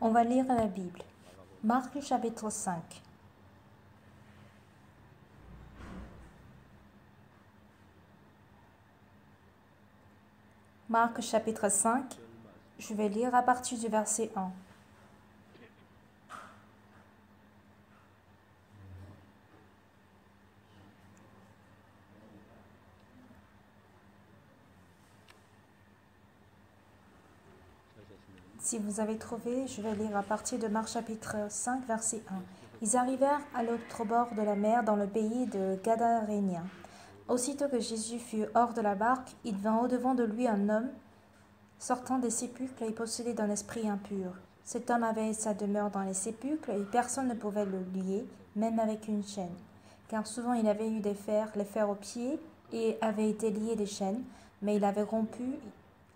On va lire la Bible. Marc chapitre 5. Marc chapitre 5, je vais lire à partir du verset 1. Si vous avez trouvé, je vais lire à partir de Marc chapitre 5, verset 1. Ils arrivèrent à l'autre bord de la mer dans le pays de Gadaréniens. Aussitôt que Jésus fut hors de la barque, il vint au-devant de lui un homme sortant des sépulcres et possédé d'un esprit impur. Cet homme avait sa demeure dans les sépulcres et personne ne pouvait le lier, même avec une chaîne. Car souvent il avait eu les fers aux pieds et avait été lié des chaînes, mais il avait rompu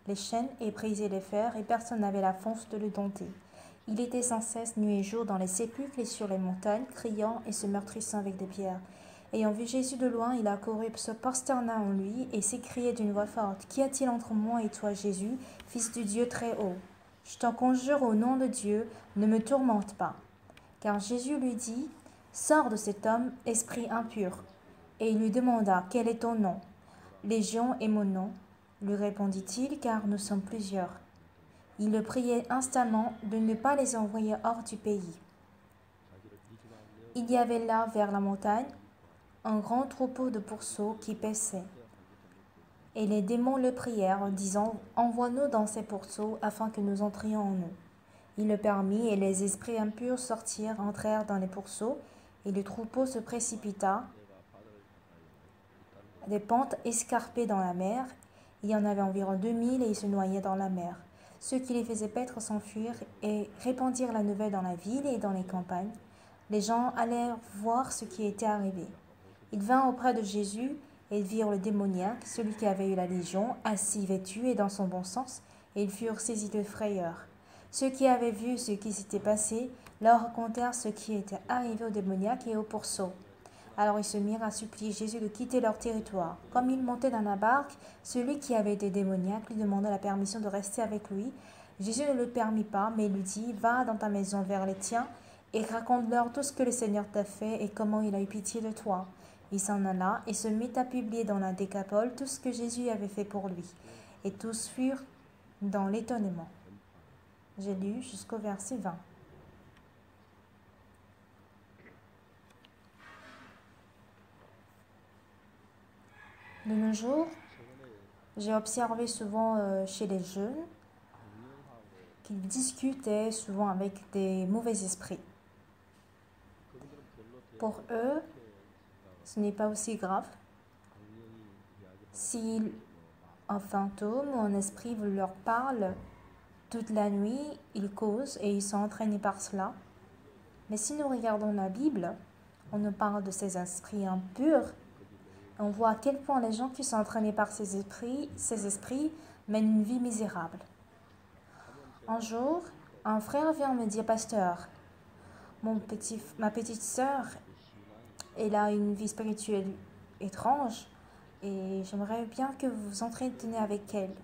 les chaînes et brisé les fers et personne n'avait la force de le dompter. Il était sans cesse nuit et jour dans les sépulcres et sur les montagnes, criant et se meurtrissant avec des pierres. Ayant vu Jésus de loin, il accourut, se prosterna en lui et s'écriait d'une voix forte, « Qu'y a-t-il entre moi et toi, Jésus, Fils du Dieu très haut? Je t'en conjure au nom de Dieu, ne me tourmente pas. » Car Jésus lui dit, « Sors de cet homme, esprit impur. » Et il lui demanda, « Quel est ton nom? » ?»« Légion est mon nom, lui répondit-il, car nous sommes plusieurs. Il le priait instamment de ne pas les envoyer hors du pays. Il y avait là, vers la montagne, un grand troupeau de pourceaux qui paissaient. Et les démons le prièrent, disant, « Envoie-nous dans ces pourceaux, afin que nous entrions en eux. » Il le permit, et les esprits impurs sortirent, entrèrent dans les pourceaux, et le troupeau se précipita des pentes escarpées dans la mer. Il y en avait environ 2000, et ils se noyaient dans la mer. Ceux qui les faisaient paître s'enfuirent et répandirent la nouvelle dans la ville et dans les campagnes. Les gens allèrent voir ce qui était arrivé. Ils vinrent auprès de Jésus et ils virent le démoniaque, celui qui avait eu la légion, assis vêtu et dans son bon sens, et ils furent saisis de frayeur. Ceux qui avaient vu ce qui s'était passé leur racontèrent ce qui était arrivé au démoniaque et au pourceau. Alors ils se mirent à supplier Jésus de quitter leur territoire. Comme il montait dans la barque, celui qui avait été démoniaque lui demanda la permission de rester avec lui. Jésus ne le permit pas, mais lui dit, « Va dans ta maison vers les tiens et raconte-leur tout ce que le Seigneur t'a fait et comment il a eu pitié de toi. » Il s'en alla et se mit à publier dans la Décapole tout ce que Jésus avait fait pour lui. Et tous furent dans l'étonnement. J'ai lu jusqu'au verset 20. De nos jours, j'ai observé souvent chez les jeunes qu'ils discutaient souvent avec des mauvais esprits. Pour eux, ce n'est pas aussi grave si un fantôme ou un esprit leur parle toute la nuit, ils causent et ils sont entraînés par cela. Mais si nous regardons la Bible, on nous parle de ces esprits impurs. On voit à quel point les gens qui sont entraînés par ces esprits mènent une vie misérable. Un jour, un frère vient me dire, « Pasteur, ma petite sœur, elle a une vie spirituelle étrange et j'aimerais bien que vous vous entreteniez avec elle. »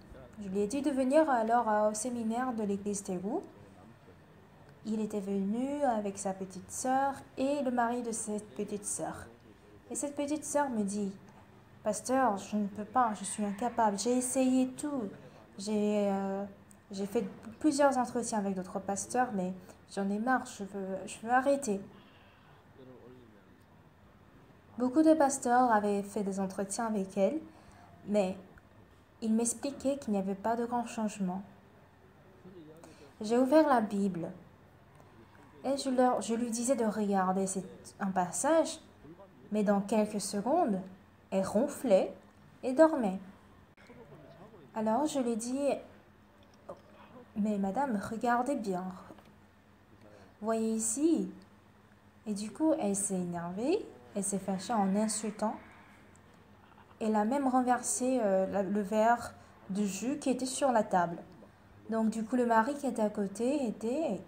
Je lui ai dit de venir alors au séminaire de l'église Tégou. Il était venu avec sa petite sœur et le mari de cette petite sœur. Et cette petite sœur me dit, « Pasteur, je ne peux pas, je suis incapable. J'ai essayé tout. J'ai fait plusieurs entretiens avec d'autres pasteurs, mais j'en ai marre, je veux arrêter. » Beaucoup de pasteurs avaient fait des entretiens avec elle, mais ils m'expliquaient qu'il n'y avait pas de grand changement. J'ai ouvert la Bible et je lui disais de regarder un passage, mais dans quelques secondes, elle ronflait et dormait. Alors je lui ai dit, « Mais madame, regardez bien, voyez ici. » Et du coup, elle s'est énervée, elle s'est fâchée en insultant. Elle a même renversé le verre de jus qui était sur la table. Donc du coup, le mari qui était à côté était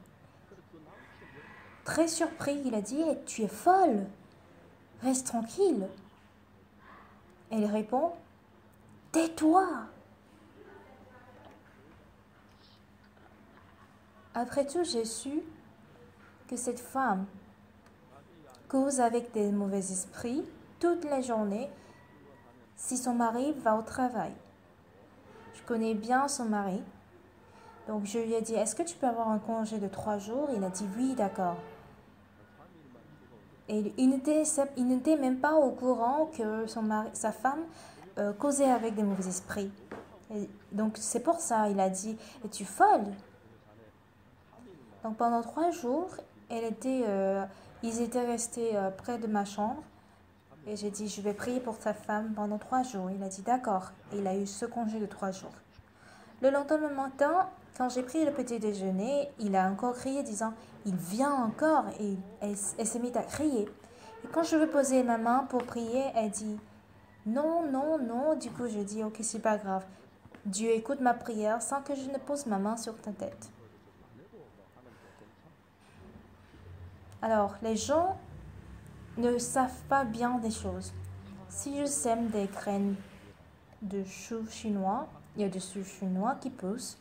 très surpris. Il a dit, « Tu es folle, reste tranquille. » Elle répond, « Tais-toi. » Après tout, j'ai su que cette femme cause avec des mauvais esprits toute la journée si son mari va au travail. Je connais bien son mari. Donc je lui ai dit, est-ce que tu peux avoir un congé de 3 jours? Il a dit oui, d'accord. Et il n'était même pas au courant que sa femme causait avec des mauvais esprits. Et donc c'est pour ça, il a dit, es-tu folle? Donc pendant 3 jours, ils étaient restés près de ma chambre. Et j'ai dit, je vais prier pour ta femme pendant 3 jours. Il a dit, d'accord. Et il a eu ce congé de 3 jours. Le lendemain matin, quand j'ai pris le petit déjeuner, il a encore crié disant, il vient encore. Et elle s'est mise à crier. Et quand je veux poser ma main pour prier, elle dit, non, non, non. Du coup, je dis, ok, c'est pas grave. Dieu écoute ma prière sans que je ne pose ma main sur ta tête. Alors, les gens ne savent pas bien des choses. Si je sème des graines de choux chinois, il y a des choux chinois qui poussent.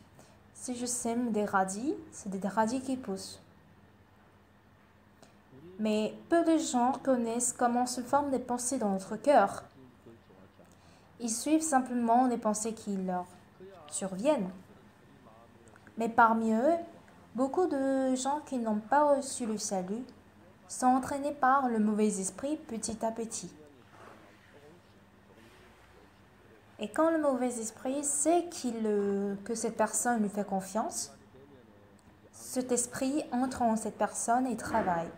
Si je sème des radis, c'est des radis qui poussent. Mais peu de gens connaissent comment se forment des pensées dans notre cœur. Ils suivent simplement les pensées qui leur surviennent. Mais parmi eux, beaucoup de gens qui n'ont pas reçu le salut sont entraînés par le mauvais esprit petit à petit. Et quand le mauvais esprit sait que cette personne lui fait confiance, cet esprit entre en cette personne et travaille.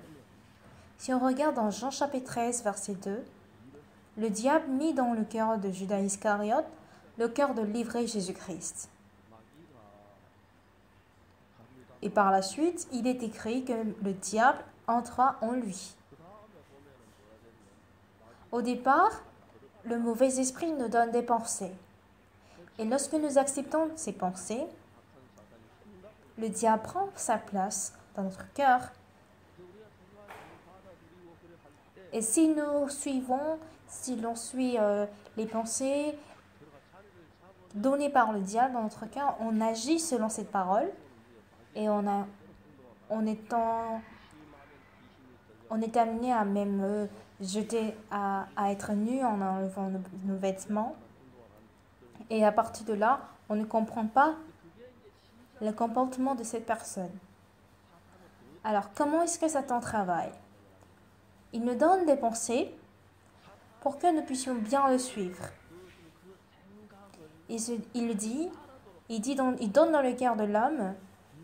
Si on regarde dans Jean chapitre 13, verset 2, le diable mit dans le cœur de Judas Iscariote le cœur de livrer Jésus-Christ. Et par la suite, il est écrit que le diable entra en lui. Au départ, le mauvais esprit nous donne des pensées. Et lorsque nous acceptons ces pensées, le diable prend sa place dans notre cœur. Et si l'on suit les pensées données par le diable dans notre cœur, on agit selon cette parole et on est amené à même à être nu en enlevant nos vêtements. Et à partir de là, on ne comprend pas le comportement de cette personne. Alors, comment est-ce que Satan travaille? Il nous donne des pensées pour que nous puissions bien le suivre. Il donne dans le cœur de l'homme,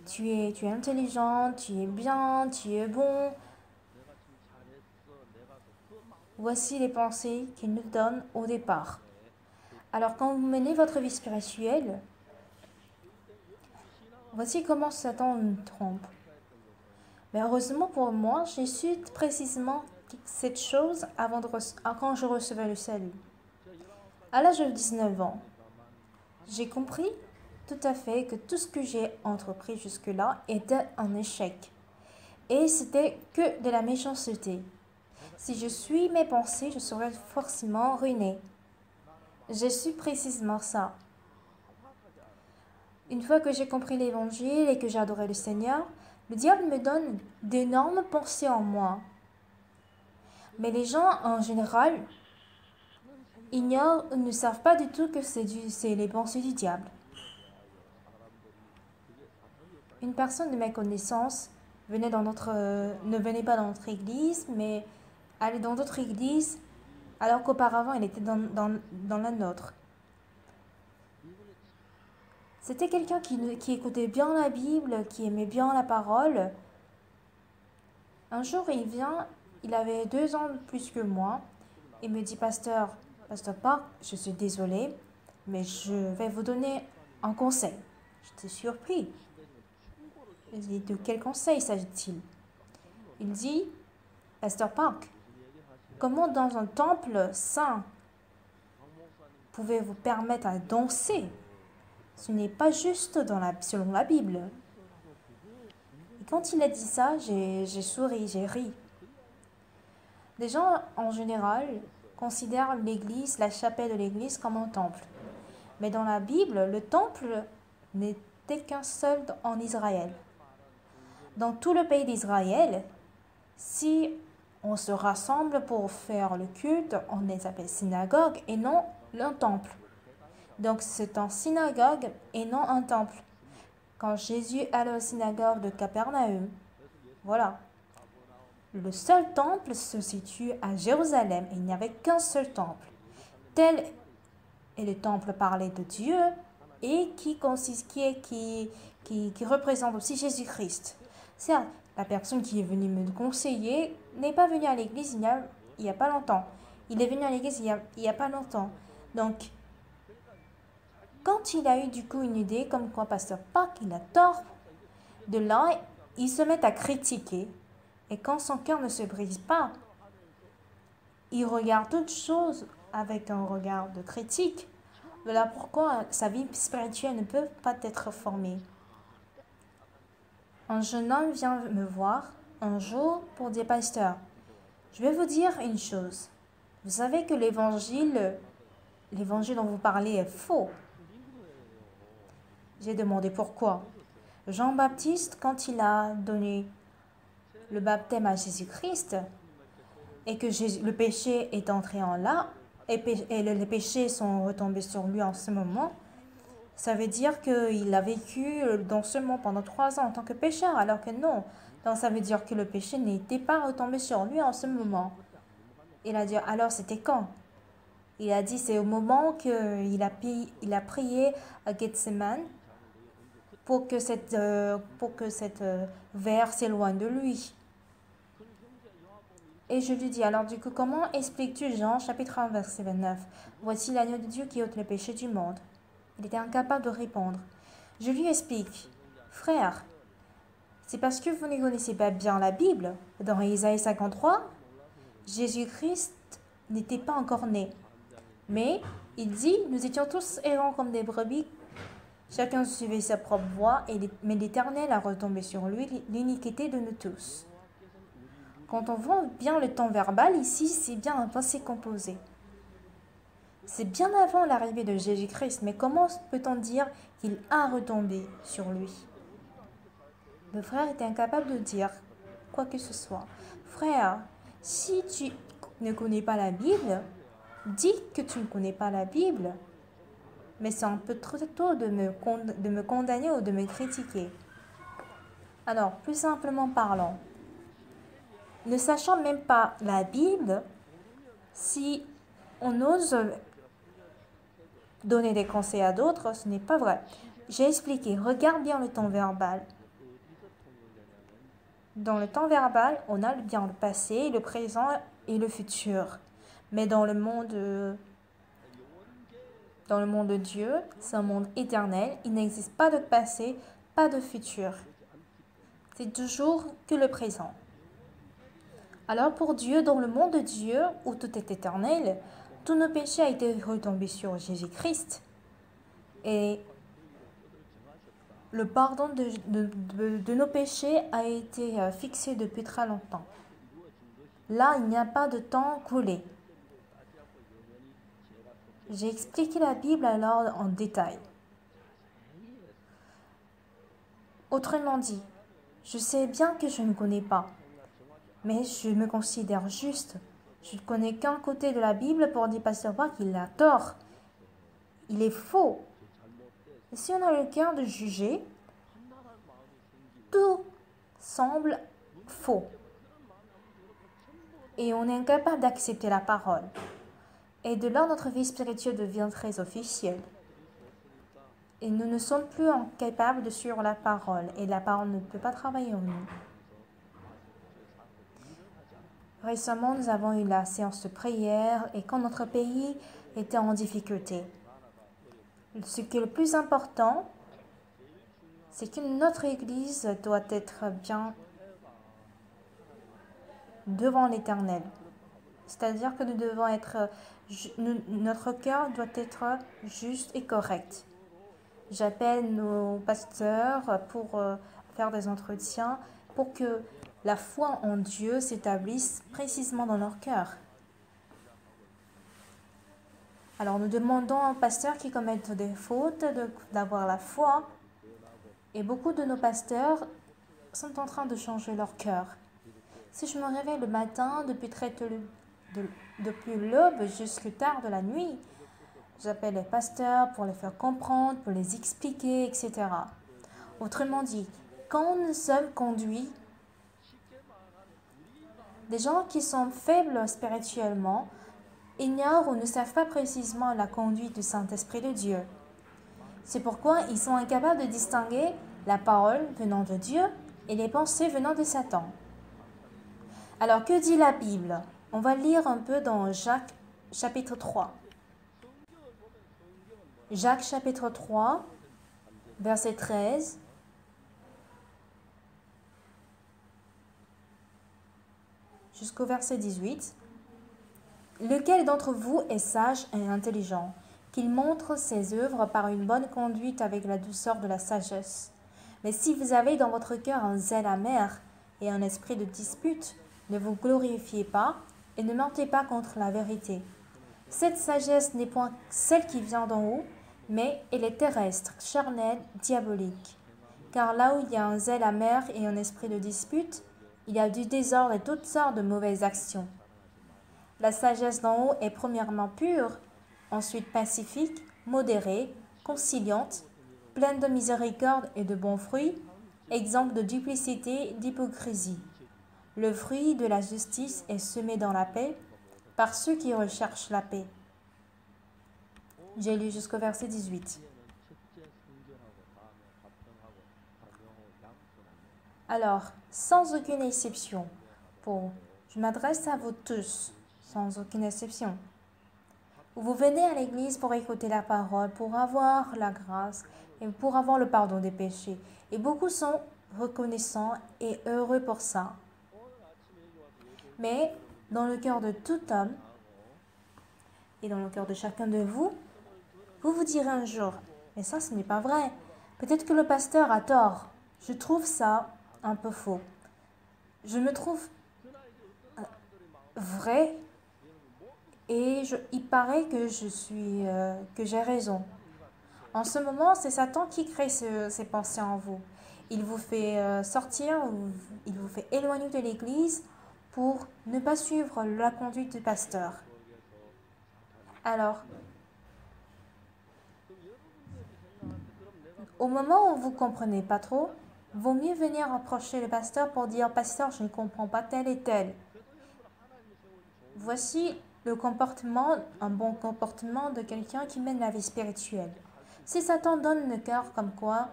tu es intelligent, tu es bien, tu es bon. Voici les pensées qu'il nous donne au départ. Alors quand vous menez votre vie spirituelle, voici comment Satan nous trompe. Mais heureusement pour moi, j'ai su précisément cette chose quand je recevais le salut. À l'âge de 19 ans, j'ai compris tout à fait que tout ce que j'ai entrepris jusque-là était un échec. Et c'était que de la méchanceté. Si je suis mes pensées, je serai forcément ruinée. J'ai su précisément ça. Une fois que j'ai compris l'évangile et que j'ai adoré le Seigneur, le diable me donne d'énormes pensées en moi. Mais les gens, en général, ne savent pas du tout que c'est les pensées du diable. Une personne de mes connaissances ne venait pas dans notre église, mais allait dans d'autres églises, alors qu'auparavant, elle était dans la nôtre. C'était quelqu'un qui écoutait bien la Bible, qui aimait bien la parole. Un jour, il avait 2 ans de plus que moi. Il me dit, Pasteur Park, je suis désolée, mais je vais vous donner un conseil. J'étais surpris. Je dis, de quel conseil s'agit-il? Il dit, Pasteur Park, comment dans un temple saint pouvez-vous permettre à danser? Ce n'est pas juste selon la Bible. Et quand il a dit ça, j'ai souri, j'ai ri. Les gens, en général, considèrent l'église, la chapelle de l'église, comme un temple. Mais dans la Bible, le temple n'était qu'un seul en Israël. Dans tout le pays d'Israël, si on se rassemble pour faire le culte, on les appelle synagogue et non un temple. Donc c'est un synagogue et non un temple. Quand Jésus allait aux synagogues de Capernaum, voilà. Le seul temple se situe à Jérusalem. Il n'y avait qu'un seul temple. Tel est le temple parlé de Dieu et qui représente aussi Jésus-Christ. Certes, la personne qui est venue me conseiller n'est pas venue à l'église il n'y a pas longtemps. Il est venu à l'église il n'y a pas longtemps. Donc, quand il a eu du coup une idée comme quoi Pasteur Park, il a tort, de là, il se met à critiquer. Et quand son cœur ne se brise pas, il regarde toutes choses avec un regard de critique. Voilà pourquoi sa vie spirituelle ne peut pas être formée. Un jeune homme vient me voir un jour pour dire, Pasteur, je vais vous dire une chose. Vous savez que l'évangile dont vous parlez est faux. J'ai demandé pourquoi. Jean-Baptiste, quand il a donné le baptême à Jésus-Christ et que le péché est entré en là et les péchés sont retombés sur lui en ce moment, ça veut dire qu'il a vécu dans ce monde pendant 3 ans en tant que pécheur, alors que non. Donc ça veut dire que le péché n'était pas retombé sur lui en ce moment. Il a dit, alors c'était quand? Il a dit, c'est au moment qu'il a prié à Gethsemane pour que cette verre s'éloigne de lui. Et je lui dis, alors du coup, comment expliques-tu Jean chapitre 1 verset 29? Voici l'agneau de Dieu qui ôte le péché du monde. Il était incapable de répondre. Je lui explique, frère, c'est parce que vous ne connaissez pas bien la Bible. Dans Isaïe 53, Jésus-Christ n'était pas encore né. Mais il dit, nous étions tous errants comme des brebis. Chacun suivait sa propre voie, mais l'Éternel a retombé sur lui l'iniquité de nous tous. Quand on voit bien le temps verbal, ici, c'est bien un passé composé. C'est bien avant l'arrivée de Jésus-Christ, mais comment peut-on dire qu'il a retombé sur lui? Le frère était incapable de dire quoi que ce soit. Frère, si tu ne connais pas la Bible, dis que tu ne connais pas la Bible. Mais c'est un peu trop tôt de me condamner ou de me critiquer. Alors, plus simplement parlant, ne sachant même pas la Bible, si on ose donner des conseils à d'autres, ce n'est pas vrai. J'ai expliqué, regarde bien le temps verbal. Dans le temps verbal, on a bien le passé, le présent et le futur. Mais dans le monde de Dieu, c'est un monde éternel. Il n'existe pas de passé, pas de futur. C'est toujours que le présent. Alors pour Dieu, dans le monde de Dieu, où tout est éternel, tous nos péchés ont été retombés sur Jésus-Christ. Et le pardon de nos péchés a été fixé depuis très longtemps. Là, il n'y a pas de temps coulé. J'ai expliqué la Bible alors en détail. Autrement dit, je sais bien que je ne connais pas, mais je me considère juste. Je ne connais qu'un côté de la Bible pour dire Pasteur Park qu'il a tort. Il est faux. Et si on a le cœur de juger, tout semble faux. Et on est incapable d'accepter la parole. Et de là, notre vie spirituelle devient très officielle. Et nous ne sommes plus capables de suivre la parole. Et la parole ne peut pas travailler en nous. Récemment, nous avons eu la séance de prière et quand notre pays était en difficulté. Ce qui est le plus important, c'est que notre Église doit être bien devant l'Éternel. C'est-à-dire que nous devons être, notre cœur doit être juste et correct. J'appelle nos pasteurs pour faire des entretiens pour que la foi en Dieu s'établisse précisément dans leur cœur. Alors nous demandons aux pasteurs qui commettent des fautes d'avoir la foi. Et beaucoup de nos pasteurs sont en train de changer leur cœur. Si je me réveille le matin depuis l'aube jusqu'à tard de la nuit, j'appelle les pasteurs pour les faire comprendre, pour les expliquer, etc. Autrement dit, quand nous sommes conduits, des gens qui sont faibles spirituellement ignorent ou ne savent pas précisément la conduite du Saint-Esprit de Dieu. C'est pourquoi ils sont incapables de distinguer la parole venant de Dieu et les pensées venant de Satan. Alors, que dit la Bible? On va lire un peu dans Jacques chapitre 3. Jacques chapitre 3, verset 13. Jusqu'au verset 18. Lequel d'entre vous est sage et intelligent, qu'il montre ses œuvres par une bonne conduite avec la douceur de la sagesse. Mais si vous avez dans votre cœur un zèle amer et un esprit de dispute, ne vous glorifiez pas et ne mentez pas contre la vérité. Cette sagesse n'est point celle qui vient d'en haut, mais elle est terrestre, charnelle, diabolique. Car là où il y a un zèle amer et un esprit de dispute, il y a du désordre et toutes sortes de mauvaises actions. La sagesse d'en haut est premièrement pure, ensuite pacifique, modérée, conciliante, pleine de miséricorde et de bons fruits, exempte de duplicité, d'hypocrisie. Le fruit de la justice est semé dans la paix par ceux qui recherchent la paix. J'ai lu jusqu'au verset 18. Alors, sans aucune exception, je m'adresse à vous tous, sans aucune exception. Vous venez à l'église pour écouter la parole, pour avoir la grâce et pour avoir le pardon des péchés. Et beaucoup sont reconnaissants et heureux pour ça. Mais dans le cœur de tout homme et dans le cœur de chacun de vous, vous vous direz un jour, mais ça ce n'est pas vrai. Peut-être que le pasteur a tort. Je trouve ça un peu faux. Je me trouve vrai et il paraît que que j'ai raison. En ce moment, c'est Satan qui crée ces pensées en vous. Il vous fait sortir, il vous fait éloigner de l'église pour ne pas suivre la conduite du pasteur. Alors, au moment où vous ne comprenez pas trop, vaut mieux venir approcher le pasteur pour dire « Pasteur, je ne comprends pas tel et tel. » Voici un bon comportement de quelqu'un qui mène la vie spirituelle. Si Satan donne le cœur comme quoi,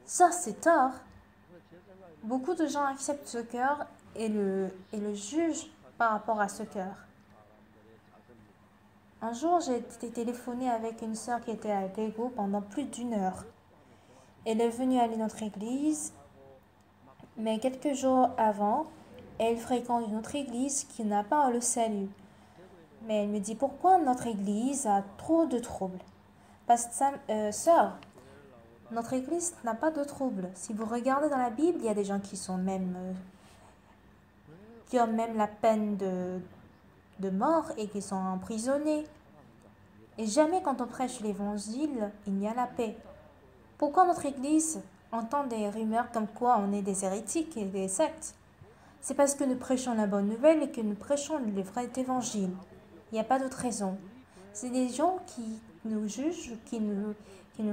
ça c'est tort, beaucoup de gens acceptent ce cœur et le jugent par rapport à ce cœur. Un jour, j'ai été téléphonée avec une sœur qui était à Daegu pendant plus d'1 heure. Elle est venue à notre église, mais quelques jours avant, elle fréquente une autre église qui n'a pas le salut. Mais elle me dit pourquoi notre église a trop de troubles. Sœur, notre église n'a pas de troubles. Si vous regardez dans la Bible, il y a des gens qui ont même la peine de mort et qui sont emprisonnés. Et jamais quand on prêche l'évangile, il n'y a la paix. Pourquoi notre église entend des rumeurs comme quoi on est des hérétiques et des sectes? C'est parce que nous prêchons la bonne nouvelle et que nous prêchons le vrai évangile. Il n'y a pas d'autre raison. C'est des gens qui nous jugent, qui nous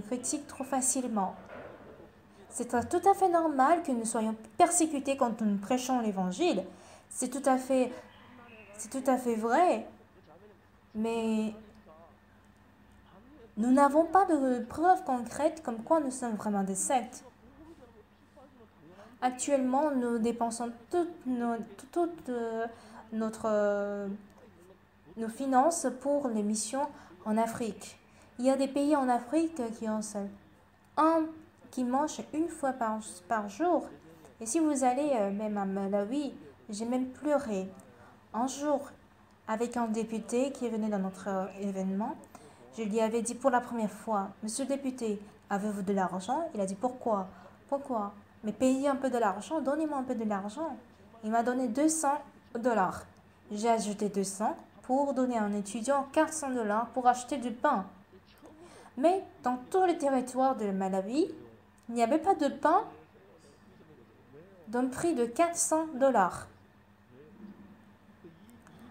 critiquent trop facilement. C'est tout à fait normal que nous soyons persécutés quand nous prêchons l'évangile. C'est tout à fait vrai. Mais nous n'avons pas de preuves concrètes comme quoi nous sommes vraiment des sectes. Actuellement, nous dépensons toutes nos finances pour les missions en Afrique. Il y a des pays en Afrique qui mangent 1 fois par jour. Et si vous allez même à Malawi, j'ai même pleuré. Un jour, avec un député qui est venu dans notre événement, je lui avais dit pour la première fois, « Monsieur le député, avez-vous de l'argent ?» Il a dit, « Pourquoi ? Pourquoi ? Mais payez un peu de l'argent, donnez-moi un peu de l'argent. » Il m'a donné $200. J'ai ajouté 200 pour donner à un étudiant $400 pour acheter du pain. Mais dans tout le territoire de Malawi, il n'y avait pas de pain d'un prix de 400 $.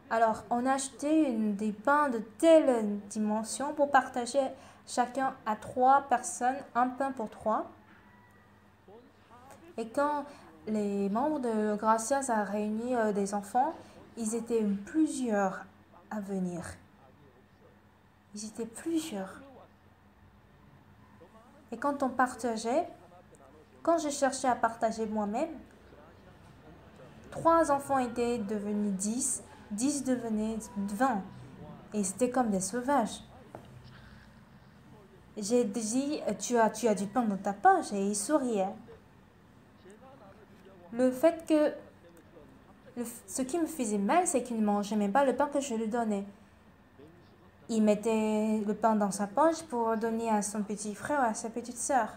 Alors, on a acheté des pains de telle dimension pour partager chacun à 3 personnes, un pain pour 3. Et quand les membres de Gracias a réuni des enfants, ils étaient plusieurs à venir. Ils étaient plusieurs. Et quand on partageait, quand je cherchais à partager moi-même, 3 enfants étaient devenus 10, 10 devenaient 20. Et c'était comme des sauvages. J'ai dit, tu as du pain dans ta poche, et ils souriaient. Le fait que, ce qui me faisait mal, c'est qu'il ne mangeait même pas le pain que je lui donnais. Il mettait le pain dans sa poche pour donner à son petit frère ou à sa petite sœur.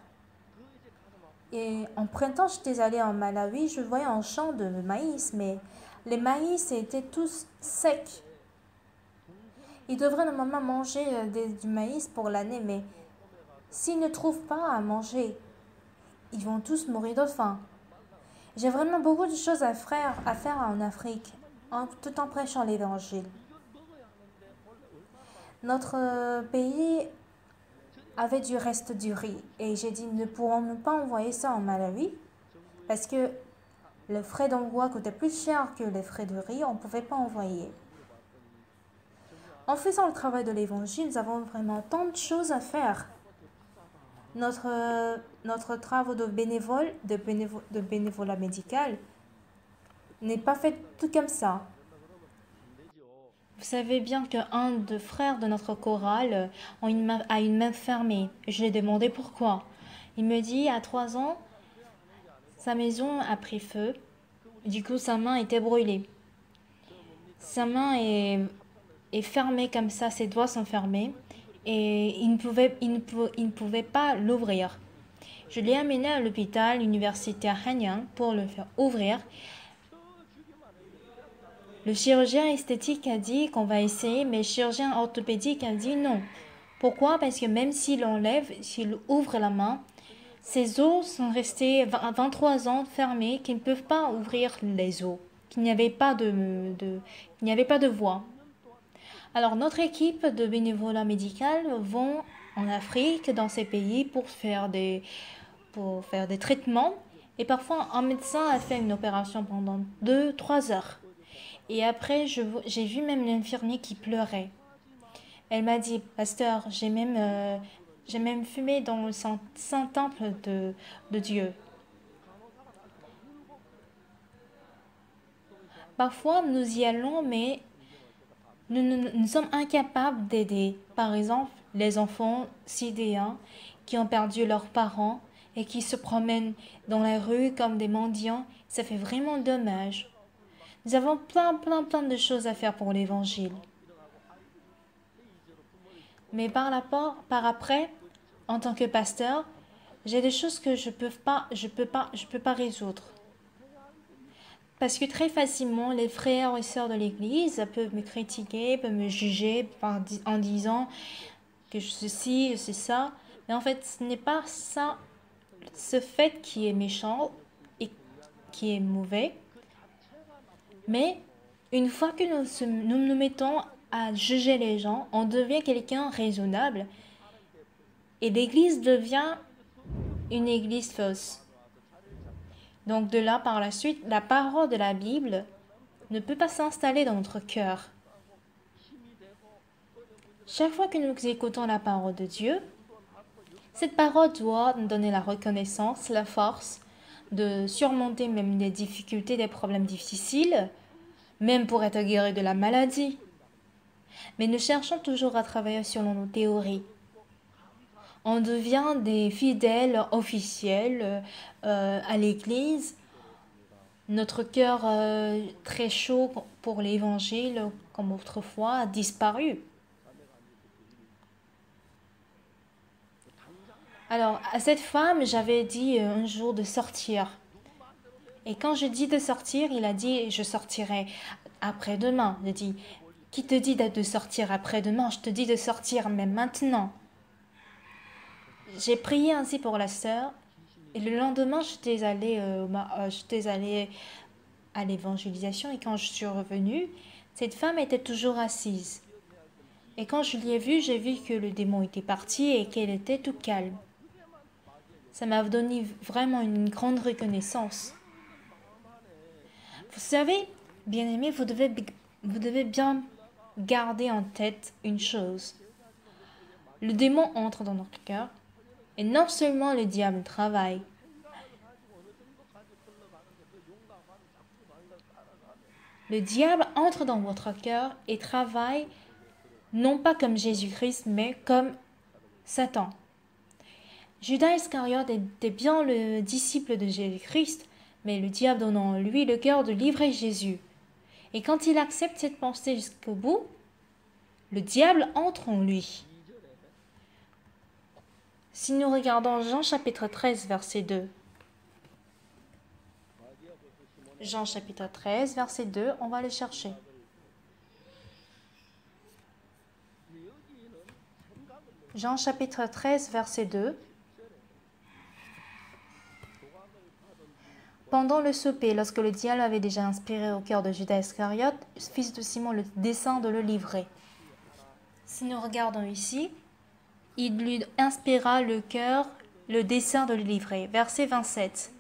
Et en printemps, j'étais allée en Malawi, je voyais un champ de maïs, mais les maïs étaient tous secs. Ils devraient normalement manger du maïs pour l'année, mais s'ils ne trouvent pas à manger, ils vont tous mourir de faim. J'ai vraiment beaucoup de choses à faire en Afrique, tout en prêchant l'évangile. Notre pays avait du reste du riz et j'ai dit, ne pourrons-nous pas envoyer ça en Malawi parce que les frais d'envoi coûtaient plus cher que les frais de riz, on ne pouvait pas envoyer. En faisant le travail de l'évangile, nous avons vraiment tant de choses à faire. Notre travail de bénévolat médical n'est pas fait tout comme ça. Vous savez bien qu'un des frères de notre chorale a une main fermée. Je lui ai demandé pourquoi. Il me dit, à 3 ans, sa maison a pris feu. Du coup, sa main était brûlée. Sa main est fermée comme ça, ses doigts sont fermés. Et il ne pouvait pas l'ouvrir. Je l'ai amené à l'hôpital universitaire Hanyang pour le faire ouvrir. Le chirurgien esthétique a dit qu'on va essayer, mais le chirurgien orthopédique a dit non. Pourquoi? Parce que même s'il ouvre la main, ses os sont restés 23 ans fermés, qu'ils ne peuvent pas ouvrir les os, qu'il n'y avait pas de voie. Alors notre équipe de bénévolat médical vont en Afrique, dans ces pays, pour faire des traitements. Et parfois, un médecin a fait une opération pendant 2-3 heures. Et après, j'ai vu même l'infirmier qui pleurait. Elle m'a dit, pasteur, j'ai même fumé dans le saint temple de Dieu. Parfois, nous y allons, mais nous sommes incapables d'aider. Par exemple, les enfants sidéens qui ont perdu leurs parents et qui se promènent dans la rue comme des mendiants. Ça fait vraiment dommage. Nous avons plein de choses à faire pour l'évangile. Mais par après, en tant que pasteur, j'ai des choses que je peux pas résoudre. Parce que très facilement, les frères et sœurs de l'Église peuvent me critiquer, peuvent me juger en disant que ceci, c'est ça. Mais en fait, ce n'est pas ça, ce fait qui est méchant et qui est mauvais. Mais une fois que nous mettons à juger les gens, on devient quelqu'un raisonnable et l'Église devient une Église fausse. Donc de là, par la suite, la parole de la Bible ne peut pas s'installer dans notre cœur. Chaque fois que nous écoutons la parole de Dieu, cette parole doit nous donner la reconnaissance, la force de surmonter même des difficultés, des problèmes difficiles, même pour être guéri de la maladie. Mais nous cherchons toujours à travailler selon nos théories. On devient des fidèles officiels à l'Église. Notre cœur très chaud pour l'Évangile, comme autrefois, a disparu. Alors, à cette femme, j'avais dit un jour de sortir. Et quand je dis de sortir, il a dit, je sortirai après-demain. Je dis, qui te dit de sortir après-demain? Je te dis de sortir, mais maintenant. J'ai prié ainsi pour la sœur Et le lendemain, j'étais allée à l'évangélisation et quand je suis revenue, cette femme était toujours assise. Et quand je l'ai vue, j'ai vu que le démon était parti et qu'elle était toute calme. Ça m'a donné vraiment une grande reconnaissance. Vous savez, bien-aimés, vous devez bien garder en tête une chose. Le démon entre dans notre cœur et non seulement le diable travaille. Le diable entre dans votre cœur et travaille non pas comme Jésus-Christ, mais comme Satan. Judas Iscariote était bien le disciple de Jésus-Christ, mais le diable donne en lui le cœur de livrer Jésus. Et quand il accepte cette pensée jusqu'au bout, le diable entre en lui. Si nous regardons Jean chapitre 13, verset 2. Jean chapitre 13, verset 2, on va le chercher. Jean chapitre 13, verset 2. Pendant le souper, lorsque le diable avait déjà inspiré au cœur de Judas Iscariote, fils de Simon, le dessein de le livrer. Si nous regardons ici, il lui inspira le cœur le dessein de le livrer. Verset 27.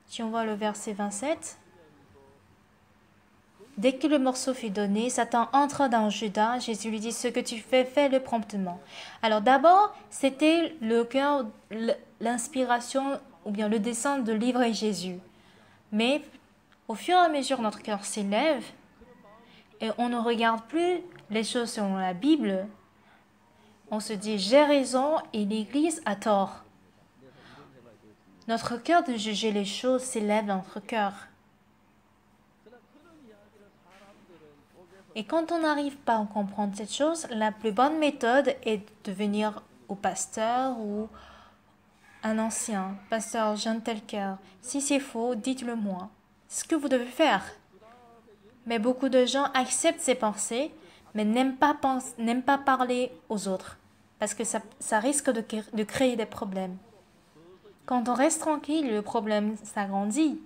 Si on voit le verset 27. Dès que le morceau fut donné, Satan entra dans Judas. Jésus lui dit, ce que tu fais, fais-le promptement. Alors d'abord, c'était le cœur, l'inspiration ou bien le dessein de livrer Jésus. Mais au fur et à mesure, notre cœur s'élève et on ne regarde plus les choses selon la Bible. On se dit, j'ai raison et l'Église a tort. Notre cœur de juger les choses s'élève dans notre cœur. Et quand on n'arrive pas à comprendre cette chose, la plus bonne méthode est de venir au pasteur ou un ancien. Pasteur, j'ai un tel cœur. Si c'est faux, dites-le moi. C'est ce que vous devez faire. Mais beaucoup de gens acceptent ces pensées, mais n'aiment pas parler aux autres. Parce que ça risque de créer des problèmes. Quand on reste tranquille, le problème s'agrandit.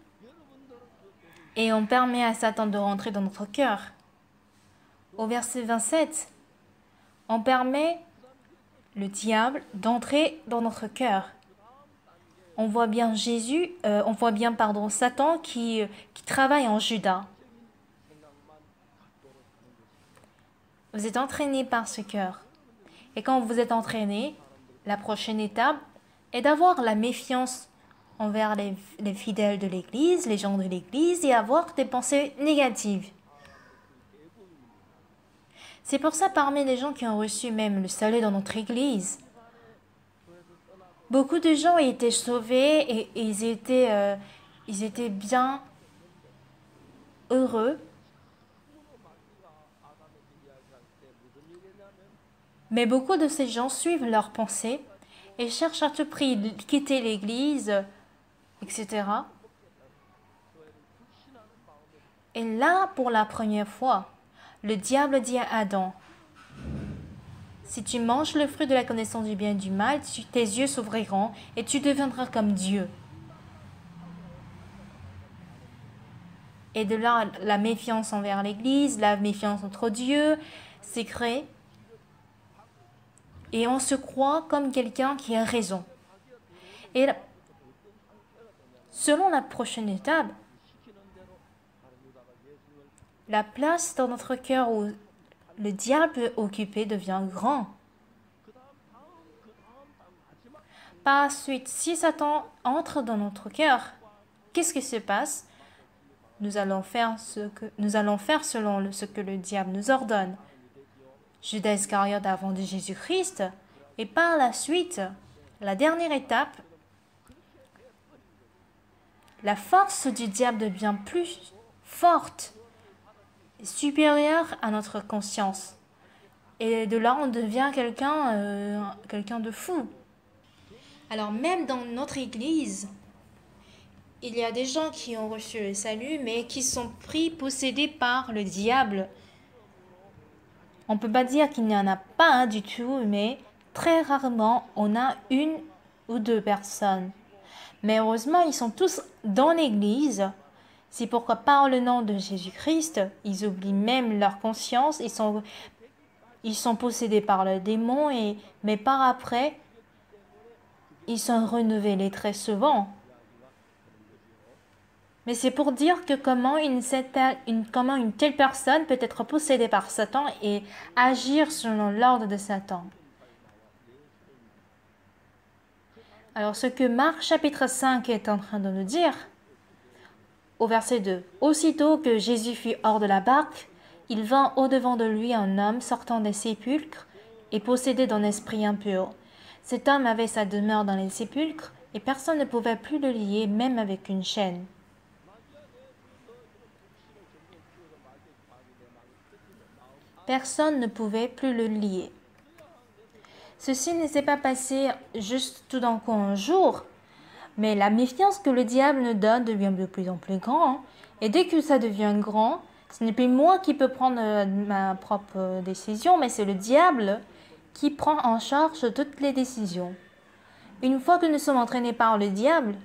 Et on permet à Satan de rentrer dans notre cœur. Au verset 27, on permet le diable d'entrer dans notre cœur. On voit bien Satan qui travaille en Judas. Vous êtes entraîné par ce cœur. Et quand vous êtes entraîné, la prochaine étape est d'avoir la méfiance envers les fidèles de l'Église, les gens de l'Église, et avoir des pensées négatives. C'est pour ça, parmi les gens qui ont reçu même le salut dans notre Église, beaucoup de gens étaient sauvés et ils étaient bien heureux. Mais beaucoup de ces gens suivent leurs pensées et cherchent à tout prix de quitter l'Église, etc. Et là, pour la première fois, le diable dit à Adam, si tu manges le fruit de la connaissance du bien et du mal, tes yeux s'ouvriront et tu deviendras comme Dieu. Et de là, la méfiance envers l'Église, la méfiance entre Dieu, c'est créé. Et on se croit comme quelqu'un qui a raison. Et selon la prochaine étape, la place dans notre cœur où le diable peut occuper devient grand. Par la suite, si Satan entre dans notre cœur, qu'est-ce qui se passe? Nous allons faire selon ce que le diable nous ordonne. Judas Iscariote a vendu Jésus-Christ, et par la suite, la dernière étape, la force du diable devient plus forte, supérieure à notre conscience. Et de là, on devient quelqu'un de fou. Alors même dans notre Église, il y a des gens qui ont reçu le salut, mais qui sont possédés par le diable. On ne peut pas dire qu'il n'y en a pas du tout, mais très rarement, on a une ou deux personnes. Mais heureusement, ils sont tous dans l'église. C'est pourquoi par le nom de Jésus-Christ, ils oublient même leur conscience. Ils sont possédés par le démon, mais par après, ils sont renouvelés très souvent. Mais c'est pour dire que comment une telle personne peut être possédée par Satan et agir selon l'ordre de Satan. Alors ce que Marc chapitre 5 est en train de nous dire, au verset 2, « Aussitôt que Jésus fut hors de la barque, il vint au-devant de lui un homme sortant des sépulcres et possédé d'un esprit impur. Cet homme avait sa demeure dans les sépulcres et personne ne pouvait plus le lier, même avec une chaîne. » Personne ne pouvait plus le lier. Ceci ne s'est pas passé juste tout d'un coup un jour, mais la méfiance que le diable nous donne devient de plus en plus grande. Et dès que ça devient grand, ce n'est plus moi qui peux prendre ma propre décision, mais c'est le diable qui prend en charge toutes les décisions. Une fois que nous sommes entraînés par le diable,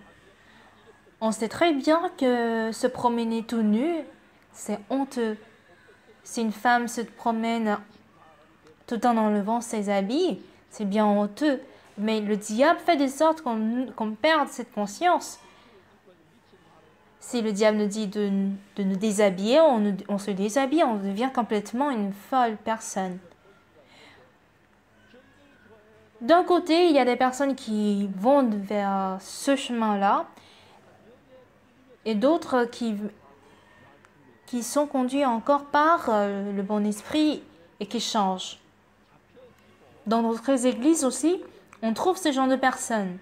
on sait très bien que se promener tout nu, c'est honteux. Si une femme se promène tout en enlevant ses habits, c'est bien honteux. Mais le diable fait de sorte qu'on perde cette conscience. Si le diable nous dit de nous déshabiller, on se déshabille, on devient complètement une folle personne. D'un côté, il y a des personnes qui vont vers ce chemin-là et d'autres qui sont conduits encore par le bon esprit et qui changent. Dans d'autres églises aussi, on trouve ce genre de personnes.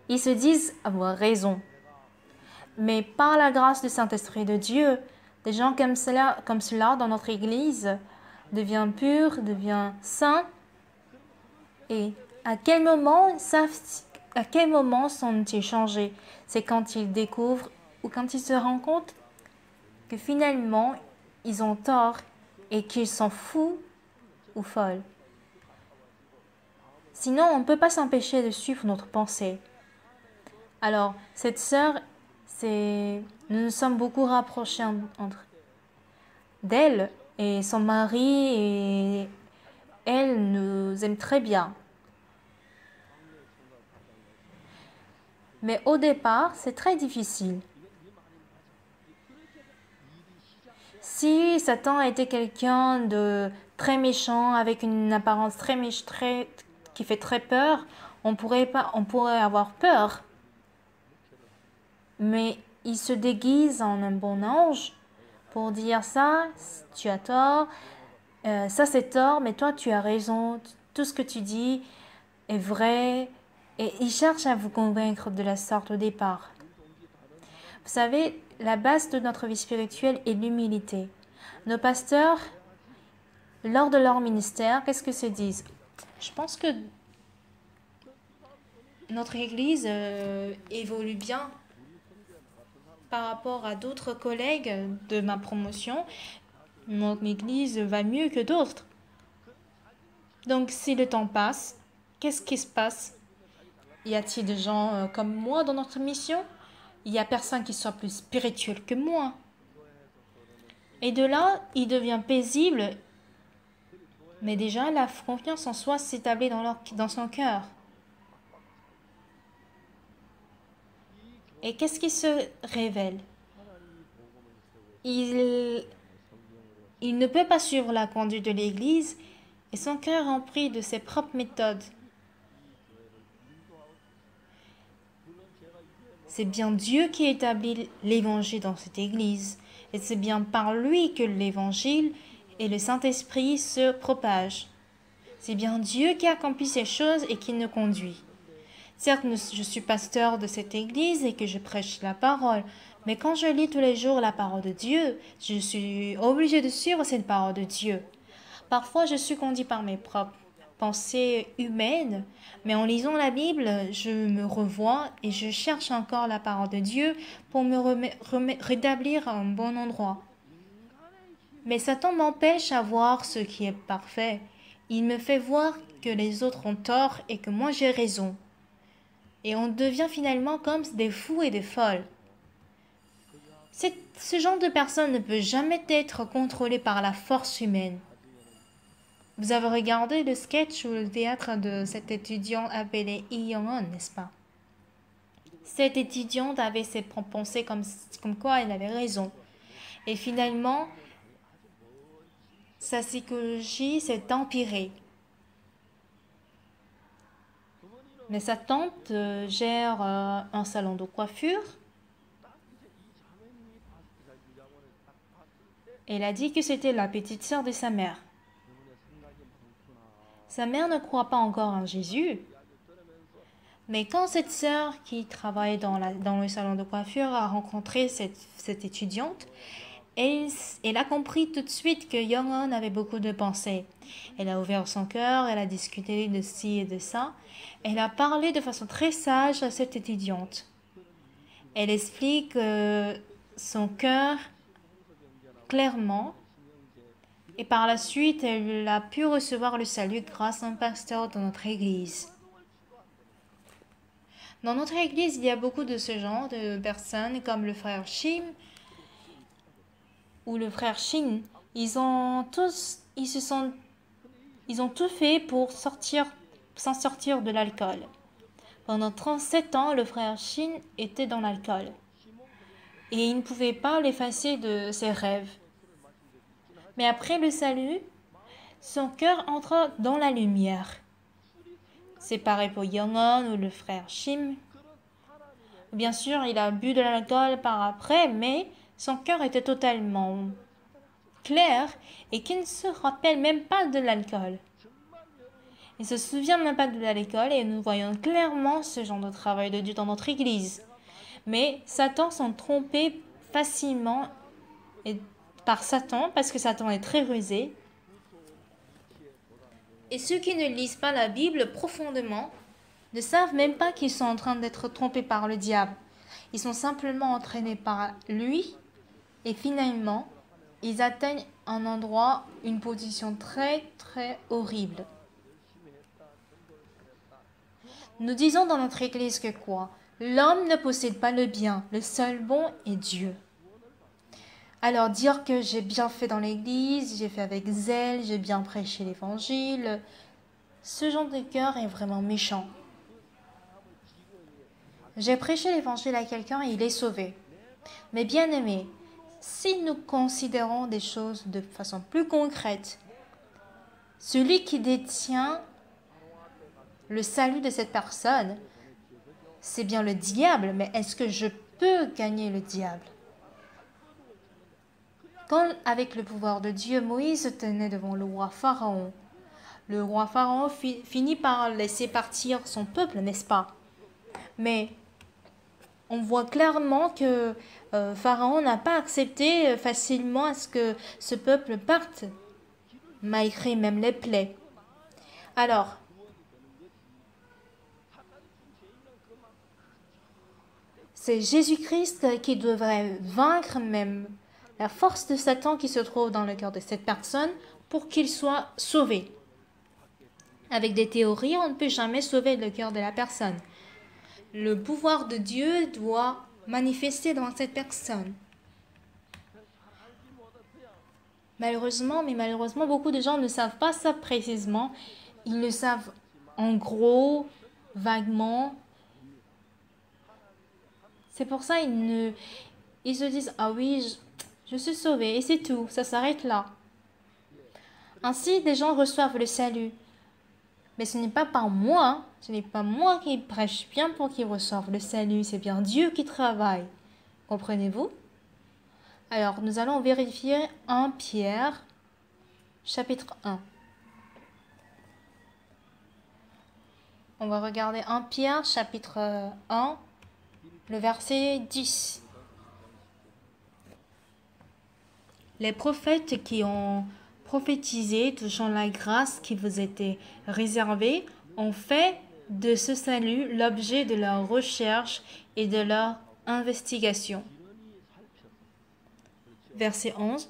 Ils se disent avoir raison. Mais par la grâce du Saint-Esprit de Dieu, des gens comme cela dans notre église deviennent purs, deviennent saints. Et à quel moment sont-ils changés? C'est quand ils découvrent ou quand ils se rendent compte que finalement, ils ont tort et qu'ils sont fous ou folles. Sinon, on ne peut pas s'empêcher de suivre notre pensée. Alors, cette sœur, nous nous sommes beaucoup rapprochés d'elle et son mari et elle nous aime très bien. Mais au départ, c'est très difficile. Si Satan était quelqu'un de très méchant, avec une apparence qui fait très peur, on pourrait avoir peur. Mais il se déguise en un bon ange pour dire ça, tu as tort, ça c'est tort, mais toi tu as raison, tout ce que tu dis est vrai. Et il cherche à vous convaincre de la sorte au départ. Vous savez, la base de notre vie spirituelle est l'humilité. Nos pasteurs, lors de leur ministère, qu'est-ce que se disent? Je pense que notre Église évolue bien par rapport à d'autres collègues de ma promotion. Notre Église va mieux que d'autres. Donc, si le temps passe, qu'est-ce qui se passe? Y a-t-il des gens comme moi dans notre mission? Il n'y a personne qui soit plus spirituel que moi. Et de là, il devient paisible. Mais déjà, la confiance en soi s'établit dans son cœur. Et qu'est-ce qui se révèle? Il ne peut pas suivre la conduite de l'Église et son cœur rempli de ses propres méthodes. C'est bien Dieu qui établit l'Évangile dans cette Église. Et c'est bien par lui que l'Évangile et le Saint-Esprit se propagent. C'est bien Dieu qui accomplit ces choses et qui nous conduit. Certes, je suis pasteur de cette Église et que je prêche la parole, mais quand je lis tous les jours la parole de Dieu, je suis obligée de suivre cette parole de Dieu. Parfois, je suis conduite par mes propres pensées humaines, mais en lisant la Bible, je me revois et je cherche encore la parole de Dieu pour me rétablir à un bon endroit. Mais Satan m'empêche à voir ce qui est parfait Il me fait voir que les autres ont tort et que moi j'ai raison. Et on devient finalement comme des fous et des folles. Ce genre de personne ne peut jamais être contrôlé par la force humaine. Vous avez regardé le sketch ou le théâtre de cette étudiante appelée Lee Young-eun, n'est-ce pas? Cette étudiante avait ses pensées comme quoi elle avait raison. Et finalement, sa psychologie s'est empirée. Mais sa tante gère un salon de coiffure. Elle a dit que c'était la petite sœur de sa mère. Sa mère ne croit pas encore en Jésus. Mais quand cette sœur qui travaille dans le salon de coiffure a rencontré cette étudiante, elle a compris tout de suite que Young-eun avait beaucoup de pensées. Elle a ouvert son cœur, elle a discuté de ci et de ça. Elle a parlé de façon très sage à cette étudiante. Elle explique son cœur clairement et par la suite, elle a pu recevoir le salut grâce à un pasteur dans notre église. Dans notre église, il y a beaucoup de ce genre de personnes comme le frère Shim ou le frère Shin. Ils ont tout fait pour s'en sortir de l'alcool. Pendant 37 ans, le frère Shin était dans l'alcool. Et il ne pouvait pas l'effacer de ses rêves. Mais après le salut, son cœur entra dans la lumière. C'est pareil pour Young-eun ou le frère Shim. Bien sûr, il a bu de l'alcool par après, mais son cœur était totalement clair et qu'il ne se rappelle même pas de l'alcool. Il ne se souvient même pas de l'alcool et nous voyons clairement ce genre de travail de Dieu dans notre église. Mais Satan s'en trompait facilement par Satan parce que Satan est très rusé. Et ceux qui ne lisent pas la Bible profondément ne savent même pas qu'ils sont en train d'être trompés par le diable. Ils sont simplement entraînés par lui et finalement, ils atteignent un endroit, une position très très horrible. Nous disons dans notre église que quoi? L'homme ne possède pas le bien, le seul bon est Dieu. Alors dire que j'ai bien fait dans l'église, j'ai fait avec zèle, j'ai bien prêché l'évangile, ce genre de cœur est vraiment méchant. J'ai prêché l'évangile à quelqu'un et il est sauvé. Mais bien aimé, si nous considérons des choses de façon plus concrète, celui qui détient le salut de cette personne, c'est bien le diable, mais est-ce que je peux gagner le diable? Quand, avec le pouvoir de Dieu, Moïse se tenait devant le roi Pharaon, le roi Pharaon finit par laisser partir son peuple, n'est-ce pas? Mais on voit clairement que Pharaon n'a pas accepté facilement à ce que ce peuple parte, malgré même les plaies. Alors, c'est Jésus-Christ qui devrait vaincre même la force de Satan qui se trouve dans le cœur de cette personne pour qu'il soit sauvé. Avec des théories, on ne peut jamais sauver le cœur de la personne. Le pouvoir de Dieu doit manifester dans cette personne. Malheureusement, beaucoup de gens ne savent pas ça précisément. Ils le savent en gros, vaguement. C'est pour ça ils se disent « Ah oui, je suis sauvé » et c'est tout, ça s'arrête là. Ainsi, des gens reçoivent le salut. Mais ce n'est pas par moi, ce n'est pas moi qui prêche bien pour qu'ils reçoivent le salut, c'est bien Dieu qui travaille. Comprenez-vous? Alors, nous allons vérifier 1 Pierre, chapitre 1. On va regarder 1 Pierre, chapitre 1, le verset 10. Les prophètes qui ont prophétisé touchant la grâce qui vous était réservée ont fait de ce salut l'objet de leur recherche et de leur investigation. Verset 11.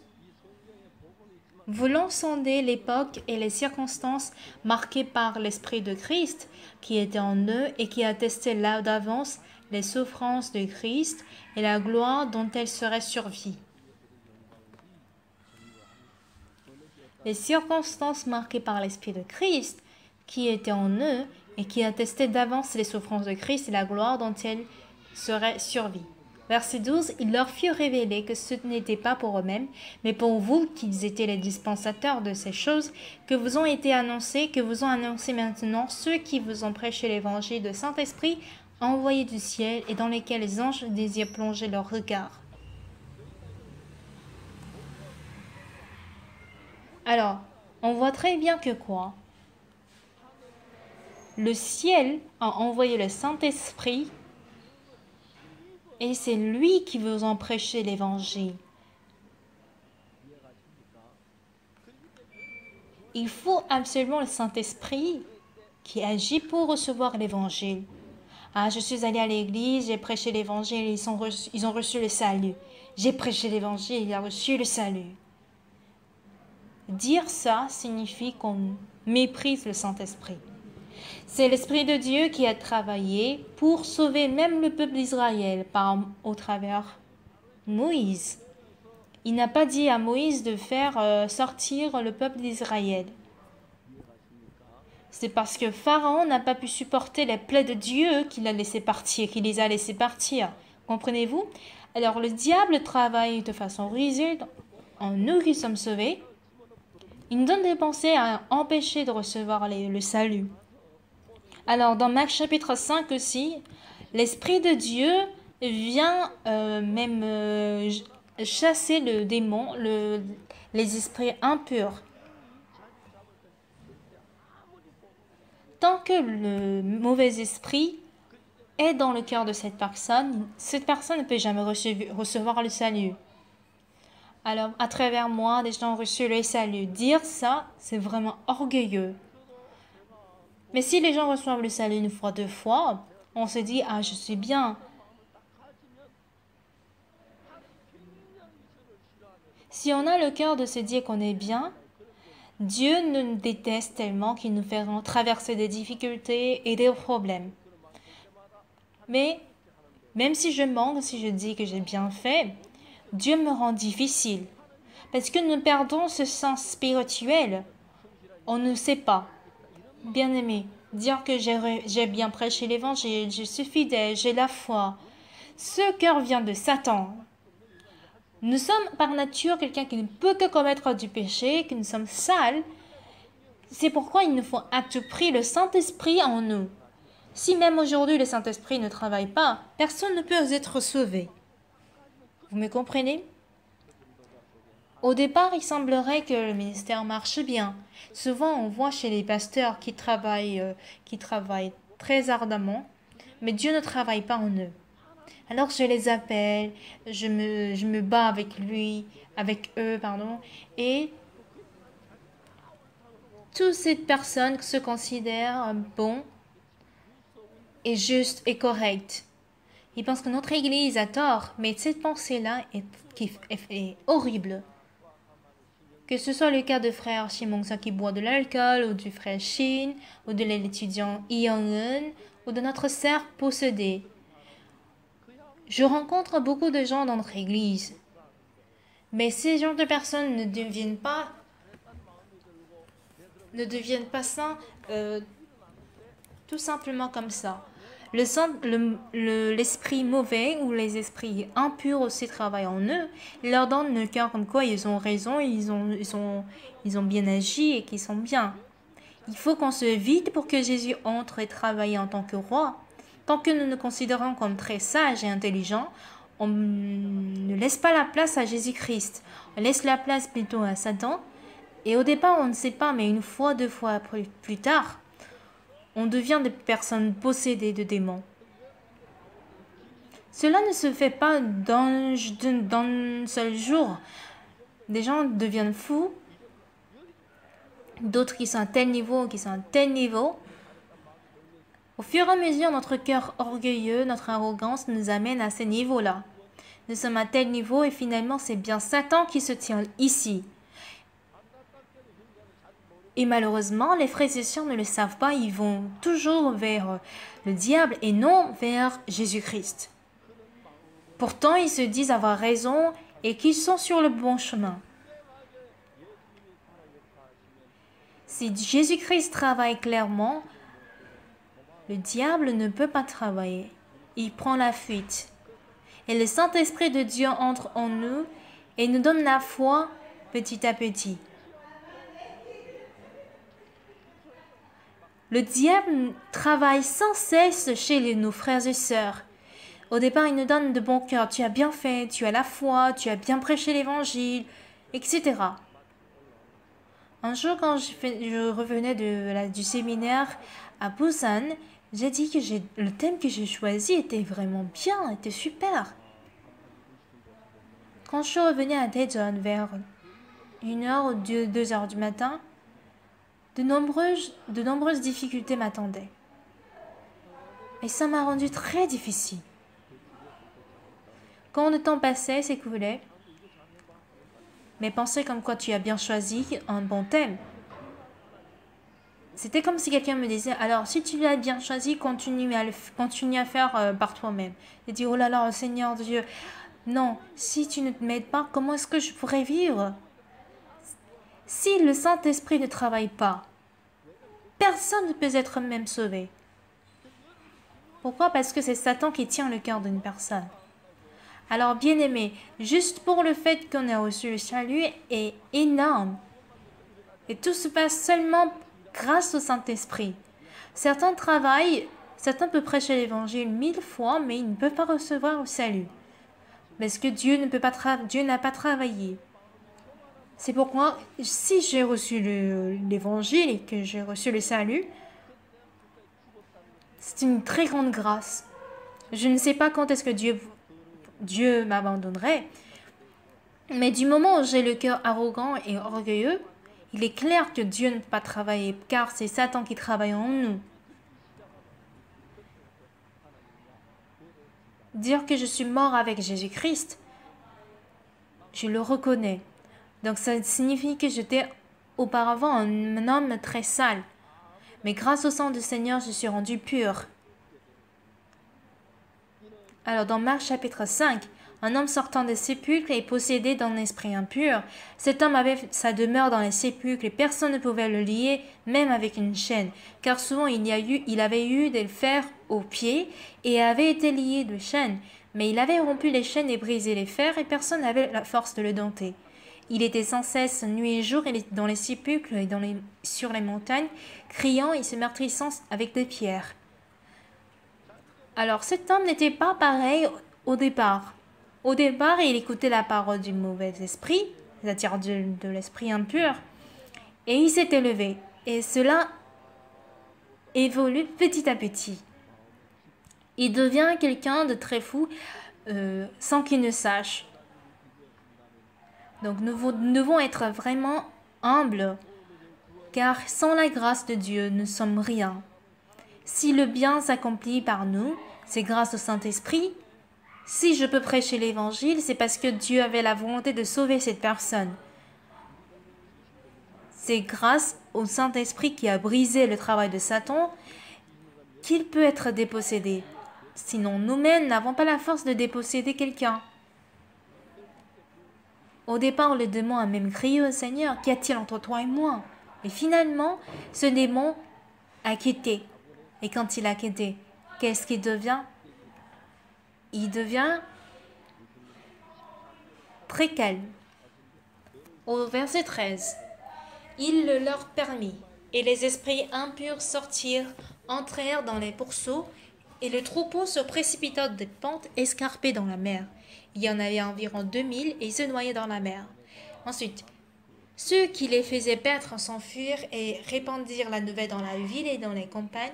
Voulant sonder l'époque et les circonstances marquées par l'Esprit de Christ qui était en eux et qui attestait là d'avance les souffrances de Christ et la gloire dont elles seraient survies. Les circonstances marquées par l'Esprit de Christ qui était en eux et qui attestait d'avance les souffrances de Christ et la gloire dont elles seraient survies. Verset 12, il leur fut révélé que ce n'était pas pour eux-mêmes, mais pour vous qu'ils étaient les dispensateurs de ces choses que vous ont été annoncées, que vous ont annoncé maintenant ceux qui vous ont prêché l'évangile de Saint-Esprit, envoyé du ciel et dans lesquels les anges désirent plonger leur regard. Alors, on voit très bien que quoi? Le ciel a envoyé le Saint-Esprit et c'est lui qui vous en prêché l'évangile. Il faut absolument le Saint-Esprit qui agit pour recevoir l'évangile. Ah, je suis allé à l'église, j'ai prêché l'évangile, ils ont reçu le salut. J'ai prêché l'évangile, il a reçu le salut. Dire ça signifie qu'on méprise le Saint-Esprit. C'est l'Esprit de Dieu qui a travaillé pour sauver même le peuple d'Israël au travers Moïse. Il n'a pas dit à Moïse de faire sortir le peuple d'Israël. C'est parce que Pharaon n'a pas pu supporter les plaies de Dieu qu'il les a laissés partir. Comprenez-vous? Alors le diable travaille de façon rusée en nous qui sommes sauvés. Il nous donne des pensées à empêcher de recevoir le salut. Alors, dans Marc chapitre 5 aussi, l'Esprit de Dieu vient chasser le démon, les esprits impurs. Tant que le mauvais esprit est dans le cœur de cette personne ne peut jamais recevoir le salut. Alors, à travers moi, des gens ont reçu le salut. Dire ça, c'est vraiment orgueilleux. Mais si les gens reçoivent le salut une fois, deux fois, on se dit, ah, je suis bien. Si on a le cœur de se dire qu'on est bien, Dieu nous déteste tellement qu'il nous fait traverser des difficultés et des problèmes. Mais même si je manque, si je dis que j'ai bien fait, Dieu me rend difficile. Parce que nous perdons ce sens spirituel. On ne sait pas. Bien-aimé, dire que j'ai bien prêché l'évangile, je suis fidèle, j'ai la foi. Ce cœur vient de Satan. Nous sommes par nature quelqu'un qui ne peut que commettre du péché, que nous sommes sales. C'est pourquoi il nous faut à tout prix le Saint-Esprit en nous. Si même aujourd'hui le Saint-Esprit ne travaille pas, personne ne peut être sauvé. Vous me comprenez? Au départ, il semblerait que le ministère marche bien. Souvent, on voit chez les pasteurs qui travaillent très ardemment, mais Dieu ne travaille pas en eux. Alors je les appelle, je me bats avec eux, et toutes ces personnes se considèrent bons et justes et corrects. Ils pensent que notre Église a tort, mais cette pensée-là est horrible. Que ce soit le cas de frère Shimongsa qui boit de l'alcool, ou du frère Shin, ou de l'étudiant Young-eun, ou de notre sœur possédée. Je rencontre beaucoup de gens dans notre église. Mais ces genres de personnes ne deviennent pas saints tout simplement comme ça. L'esprit mauvais ou les esprits impurs aussi travaillent en eux. Ils leur donnent le cœur comme quoi ils ont raison, ils ont bien agi et qu'ils sont bien. Il faut qu'on se vide pour que Jésus entre et travaille en tant que roi. Tant que nous nous considérons comme très sages et intelligents, on ne laisse pas la place à Jésus-Christ. On laisse la place plutôt à Satan. Et au départ, on ne sait pas, mais une fois, deux fois plus tard, on devient des personnes possédées de démons. Cela ne se fait pas d'un seul jour. Des gens deviennent fous, d'autres qui sont à tel niveau, qui sont à tel niveau. Au fur et à mesure, notre cœur orgueilleux, notre arrogance nous amène à ces niveaux-là. Nous sommes à tel niveau et finalement, c'est bien Satan qui se tient ici. Et malheureusement, les frères et sœurs ne le savent pas, ils vont toujours vers le diable et non vers Jésus-Christ. Pourtant, ils se disent avoir raison et qu'ils sont sur le bon chemin. Si Jésus-Christ travaille clairement, le diable ne peut pas travailler. Il prend la fuite. Et le Saint-Esprit de Dieu entre en nous et nous donne la foi petit à petit. Le diable travaille sans cesse chez nos frères et sœurs. Au départ, il nous donne de bon cœur. Tu as bien fait, tu as la foi, tu as bien prêché l'évangile, etc. Un jour, quand je revenais du séminaire à Busan, j'ai dit que le thème que j'ai choisi était vraiment bien, était super. Quand je suis revenue à Daejeon vers 1h ou 2h du matin, de nombreuses difficultés m'attendaient. Et ça m'a rendu très difficile. Quand le temps passait, s'écoulait, mes pensées comme quoi tu as bien choisi un bon thème. C'était comme si quelqu'un me disait, alors si tu l'as bien choisi, continue à faire par toi-même. J'ai dit, oh là là, Seigneur Dieu, non, si tu ne m'aides pas, comment est-ce que je pourrais vivre? Si le Saint-Esprit ne travaille pas, personne ne peut être même sauvé. Pourquoi? Parce que c'est Satan qui tient le cœur d'une personne. Alors, bien-aimé, juste pour le fait qu'on ait reçu le salut est énorme. Et tout se passe seulement grâce au Saint-Esprit. Certains travaillent, certains peuvent prêcher l'évangile 1000 fois, mais ils ne peuvent pas recevoir le salut. Parce que Dieu n'a pas travaillé. C'est pourquoi, si j'ai reçu l'évangile et que j'ai reçu le salut, c'est une très grande grâce. Je ne sais pas quand est-ce que Dieu m'abandonnerait, mais du moment où j'ai le cœur arrogant et orgueilleux, il est clair que Dieu ne peut pas travailler, car c'est Satan qui travaille en nous. Dire que je suis mort avec Jésus-Christ, je le reconnais. Donc ça signifie que j'étais auparavant un homme très sale. Mais grâce au sang du Seigneur, je suis rendu pur. Alors dans Marc chapitre 5, un homme sortant des sépulcres et possédé d'un esprit impur. Cet homme avait sa demeure dans les sépulcres et personne ne pouvait le lier, même avec une chaîne, car souvent il avait eu des fers aux pieds et avait été lié de chaînes. Mais il avait rompu les chaînes et brisé les fers et personne n'avait la force de le dompter. Il était sans cesse, nuit et jour, dans les sépulcres et sur les montagnes, criant et se meurtrissant avec des pierres. Alors cet homme n'était pas pareil au départ. Au départ, il écoutait la parole du mauvais esprit, c'est-à-dire de l'esprit impur, et il s'est élevé. Et cela évolue petit à petit. Il devient quelqu'un de très fou sans qu'il ne sache. Donc nous devons être vraiment humbles, car sans la grâce de Dieu, nous ne sommes rien. Si le bien s'accomplit par nous, c'est grâce au Saint-Esprit. Si je peux prêcher l'évangile, c'est parce que Dieu avait la volonté de sauver cette personne. C'est grâce au Saint-Esprit qui a brisé le travail de Satan qu'il peut être dépossédé. Sinon, nous-mêmes n'avons pas la force de déposséder quelqu'un. Au départ, le démon a même crié au Seigneur, qu'y a-t-il entre toi et moi? Et finalement, ce démon a quitté. Et quand il a quitté, qu'est-ce qu'il devient? Il devient très calme. Au verset 13, il le leur permit, et les esprits impurs sortirent, entrèrent dans les pourceaux, et le troupeau se précipita des pentes escarpées dans la mer. Il y en avait environ 2000 et ils se noyaient dans la mer. Ensuite, ceux qui les faisaient paître s'enfuirent et répandirent la nouvelle dans la ville et dans les campagnes.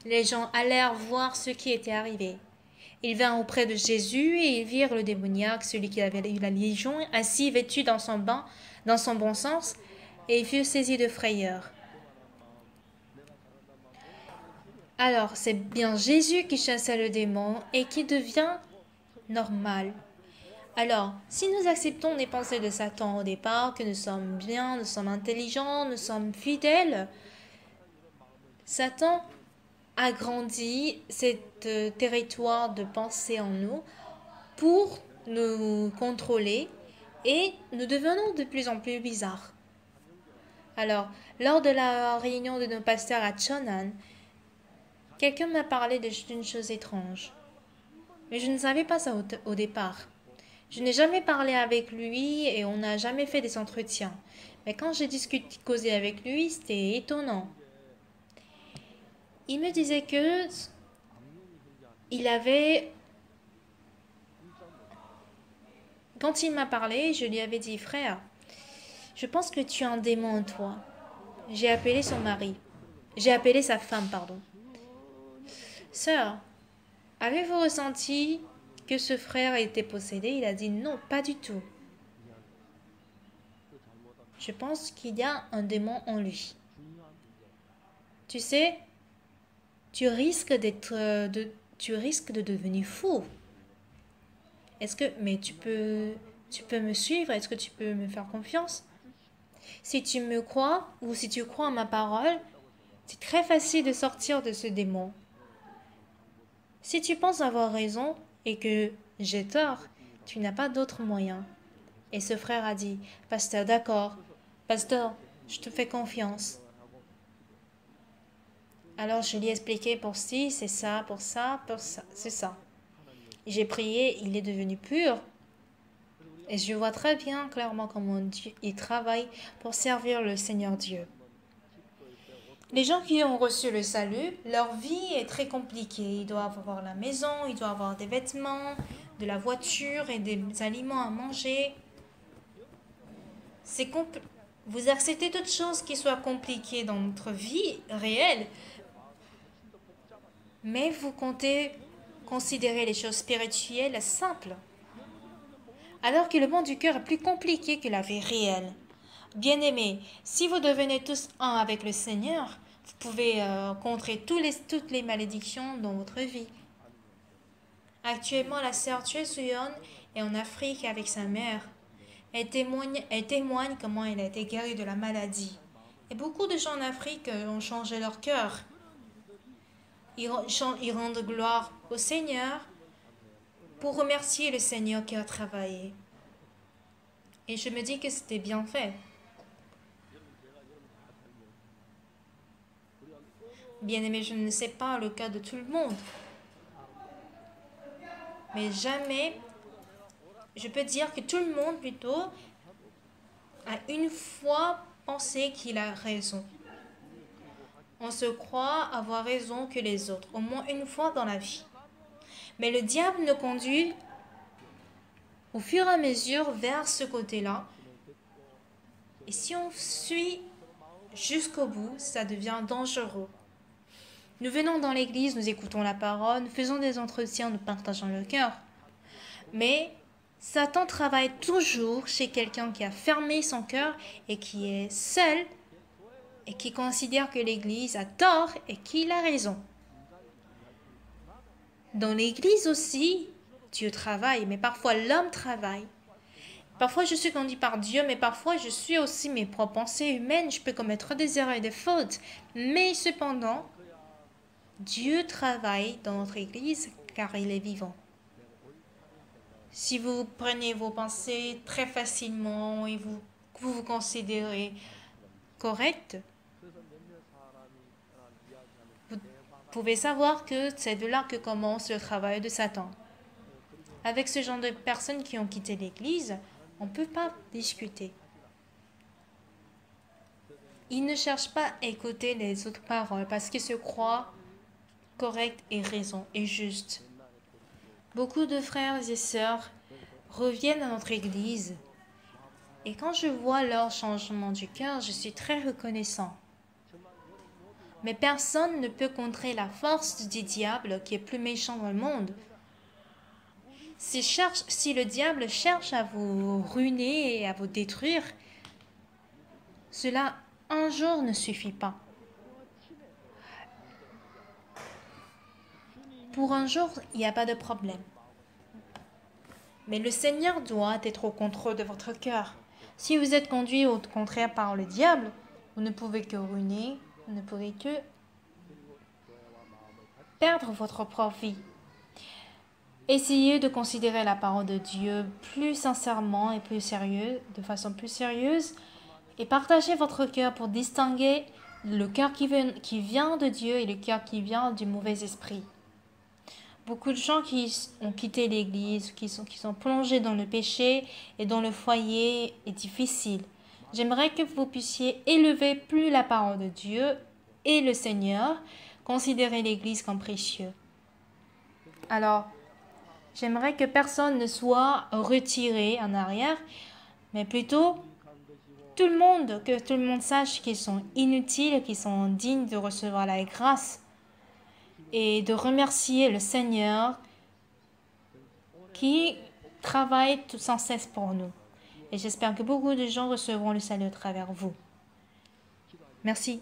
Les gens allèrent voir ce qui était arrivé. Ils vinrent auprès de Jésus et ils virent le démoniaque, celui qui avait eu la légion, assis vêtu dans son bon sens, et ils furent saisis de frayeur. Alors, c'est bien Jésus qui chassait le démon et qui devient normal. Alors, si nous acceptons les pensées de Satan au départ, que nous sommes bien, nous sommes intelligents, nous sommes fidèles, Satan agrandit cet territoire de pensée en nous pour nous contrôler et nous devenons de plus en plus bizarres. Alors, lors de la réunion de nos pasteurs à Chonan, quelqu'un m'a parlé d'une chose étrange. Mais je ne savais pas ça au départ. Je n'ai jamais parlé avec lui et on n'a jamais fait des entretiens. Mais quand j'ai causé avec lui, c'était étonnant. Il me disait que il avait... Quand il m'a parlé, je lui avais dit, frère, je pense que tu as un démon en toi. J'ai appelé son mari. J'ai appelé sa femme, pardon. Sœur, avez-vous ressenti que ce frère était possédé? Il a dit non, pas du tout. Je pense qu'il y a un démon en lui. Tu sais, tu risques de devenir fou. Mais tu peux me suivre? Est-ce que tu peux me faire confiance? Si tu me crois ou si tu crois en ma parole, c'est très facile de sortir de ce démon. Si tu penses avoir raison et que j'ai tort, tu n'as pas d'autre moyen. Et ce frère a dit, pasteur, d'accord, pasteur, je te fais confiance. Alors je lui ai expliqué pour ci, c'est ça, pour ça, c'est ça. J'ai prié, il est devenu pur. Et je vois très bien clairement comment Dieu il travaille pour servir le Seigneur Dieu. Les gens qui ont reçu le salut, leur vie est très compliquée. Ils doivent avoir la maison, ils doivent avoir des vêtements, de la voiture et des aliments à manger. Vous acceptez toutes choses qui soient compliquées dans notre vie réelle, mais vous comptez considérer les choses spirituelles simples, alors que le monde du cœur est plus compliqué que la vie réelle. Bien-aimés, si vous devenez tous un avec le Seigneur, vous pouvez contrer toutes les malédictions dans votre vie. Actuellement, la sœur Choi Soo-yeon est en Afrique avec sa mère. Elle témoigne comment elle a été guérie de la maladie. Et beaucoup de gens en Afrique ont changé leur cœur. Ils rendent gloire au Seigneur pour remercier le Seigneur qui a travaillé. Et je me dis que c'était bien fait. Bien aimé, je ne sais pas le cas de tout le monde. Mais jamais, je peux dire que tout le monde plutôt a une fois pensé qu'il a raison. On se croit avoir raison que les autres, au moins une fois dans la vie. Mais le diable nous conduit au fur et à mesure vers ce côté-là. Et si on suit jusqu'au bout, ça devient dangereux. Nous venons dans l'église, nous écoutons la parole, nous faisons des entretiens, nous partageons le cœur. Mais Satan travaille toujours chez quelqu'un qui a fermé son cœur et qui est seul et qui considère que l'église a tort et qu'il a raison. Dans l'église aussi, Dieu travaille, mais parfois l'homme travaille. Parfois je suis conduit par Dieu, mais parfois je suis aussi mes propres pensées humaines. Je peux commettre des erreurs et des fautes. Mais cependant, Dieu travaille dans notre Église car il est vivant. Si vous prenez vos pensées très facilement et vous considérez correct, vous pouvez savoir que c'est de là que commence le travail de Satan. Avec ce genre de personnes qui ont quitté l'Église, on ne peut pas discuter. Ils ne cherchent pas à écouter les autres paroles parce qu'ils se croient corrects et raison et justes. Beaucoup de frères et sœurs reviennent à notre Église et quand je vois leur changement du cœur, je suis très reconnaissant. Mais personne ne peut contrer la force du diable qui est plus méchant dans le monde. Si le diable cherche à vous ruiner et à vous détruire, cela un jour ne suffit pas. Pour un jour, il n'y a pas de problème. Mais le Seigneur doit être au contrôle de votre cœur. Si vous êtes conduit au contraire par le diable, vous ne pouvez que ruiner, vous ne pouvez que perdre votre propre vie. Essayez de considérer la parole de Dieu plus sincèrement et plus sérieux, de façon plus sérieuse, et partagez votre cœur pour distinguer le cœur qui vient de Dieu et le cœur qui vient du mauvais esprit. Beaucoup de gens qui ont quitté l'Église, qui sont plongés dans le péché et dont le foyer est difficile. J'aimerais que vous puissiez élever plus la parole de Dieu et le Seigneur, considérer l'Église comme précieux. Alors, j'aimerais que personne ne soit retiré en arrière, mais plutôt que tout le monde sache qu'ils sont inutiles, qu'ils sont dignes de recevoir la grâce et de remercier le Seigneur qui travaille sans cesse pour nous. Et j'espère que beaucoup de gens recevront le salut à travers vous. Merci.